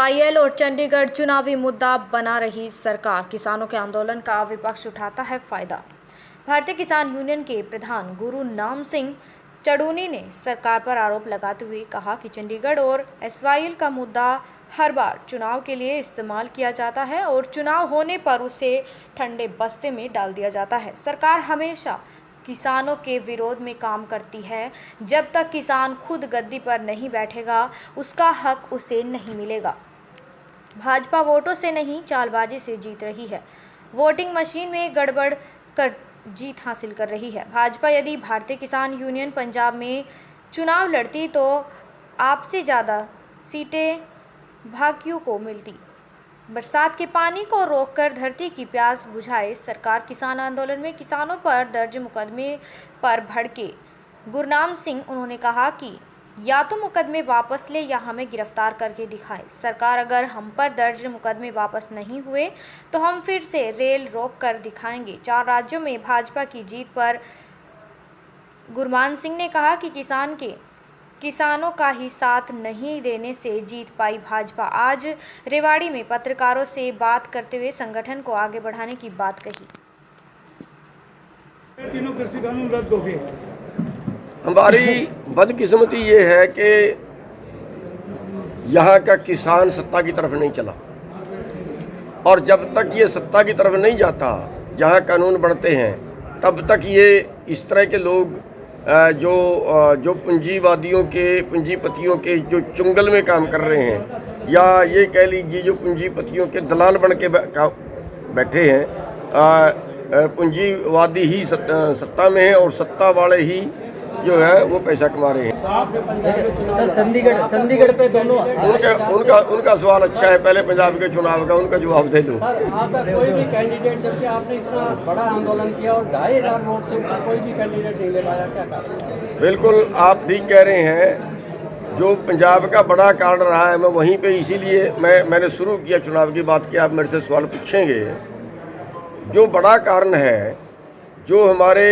SYL और चंडीगढ़ चुनावी मुद्दा बना रही सरकार। किसानों के आंदोलन का विपक्ष उठाता है फायदा। भारतीय किसान यूनियन के प्रधान गुरुनाम सिंह चड़ूनी ने सरकार पर आरोप लगाते हुए कहा कि चंडीगढ़ और एसवाईएल का मुद्दा हर बार चुनाव के लिए इस्तेमाल किया जाता है और चुनाव होने पर उसे ठंडे बस्ते में डाल दिया जाता है। सरकार हमेशा किसानों के विरोध में काम करती है। जब तक किसान खुद गद्दी पर नहीं बैठेगा उसका हक उसे नहीं मिलेगा। भाजपा वोटों से नहीं चालबाजी से जीत रही है। वोटिंग मशीन में गड़बड़ कर जीत हासिल कर रही है। भाजपा यदि भारतीय किसान यूनियन पंजाब में चुनाव लड़ती तो आपसे ज़्यादा सीटें भाकियों को मिलती। बरसात के पानी को रोककर धरती की प्यास बुझाए सरकार। किसान आंदोलन में किसानों पर दर्ज मुकदमे पर भड़के गुरनाम सिंह, उन्होंने कहा कि या तो मुकदमे वापस ले या हमें गिरफ्तार करके दिखाए। सरकार अगर हम पर दर्ज मुकदमे वापस नहीं हुए तो हम फिर से रेल रोक कर दिखाएंगे। 4 राज्यों में भाजपा की जीत पर गुरनाम सिंह ने कहा कि किसानों का ही साथ नहीं देने से जीत पाई भाजपा। आज रेवाड़ी में पत्रकारों से बात करते हुए संगठन को आगे बढ़ाने की बात कही। तीनों कृषि कानून रद्द हो गए। हमारी बदकिस्मती ये है कि यहाँ का किसान सत्ता की तरफ नहीं चला, और जब तक ये सत्ता की तरफ नहीं जाता जहाँ कानून बनते हैं तब तक ये इस तरह के लोग जो पूंजीवादियों के पूंजीपतियों के जो चुंगल में काम कर रहे हैं, या ये कह लीजिए जो पूंजीपतियों के दलाल बन के बैठे हैं। पूंजीवादी ही सत्ता में है और सत्ता वाले ही जो है वो पैसा कमा रहे हैं। सर चंडीगढ़ पे दोनों उनका सवाल अच्छा है। पहले पंजाब के चुनाव का उनका जवाब दे दो। सर आपका कोई भी कैंडिडेट, जबकि आपने इतना बड़ा आंदोलन किया और 2500 वोट से कोई भी कैंडिडेट नहीं ले पाया, क्या कारण? बिल्कुल आप ठीक कह रहे हैं। जो पंजाब का बड़ा कारण रहा है, मैं वहीं पे इसीलिए मैंने शुरू किया चुनाव की बात की। आप मेरे से सवाल पूछेंगे। जो बड़ा कारण है, जो हमारे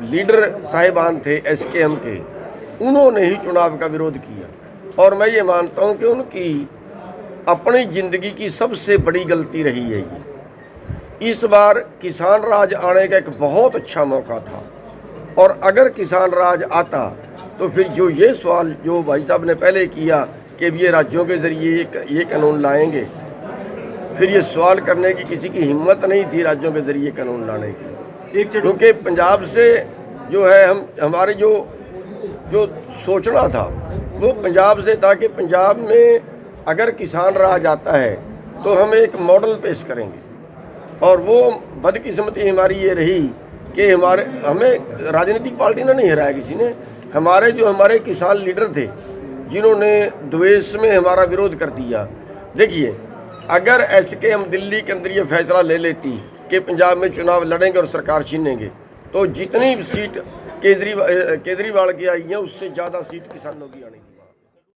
लीडर साहिबान थे SKM के, उन्होंने ही चुनाव का विरोध किया, और मैं ये मानता हूँ कि उनकी अपनी ज़िंदगी की सबसे बड़ी गलती रही है ये। इस बार किसान राज आने का एक बहुत अच्छा मौका था, और अगर किसान राज आता तो फिर जो ये सवाल जो भाई साहब ने पहले किया कि ये राज्यों के ज़रिए ये कानून लाएंगे, फिर ये सवाल करने की किसी की हिम्मत नहीं थी राज्यों के ज़रिए कानून लाने की। क्योंकि पंजाब से जो है हमारे जो सोचना था वो पंजाब से था कि पंजाब में अगर किसान राज आता है तो हम एक मॉडल पेश करेंगे। और वो बदकिस्मती हमारी ये रही कि हमें राजनीतिक पार्टी ने नहीं हराया किसी ने। हमारे किसान लीडर थे जिन्होंने द्वेष में हमारा विरोध कर दिया। देखिए, अगर SKM दिल्ली के अंदर ये फैसला ले लेती कि पंजाब में चुनाव लड़ेंगे और सरकार छीनेंगे, तो जितनी सीट केजरीवाल की आई हैं उससे ज़्यादा सीट किसानों की आनी थी।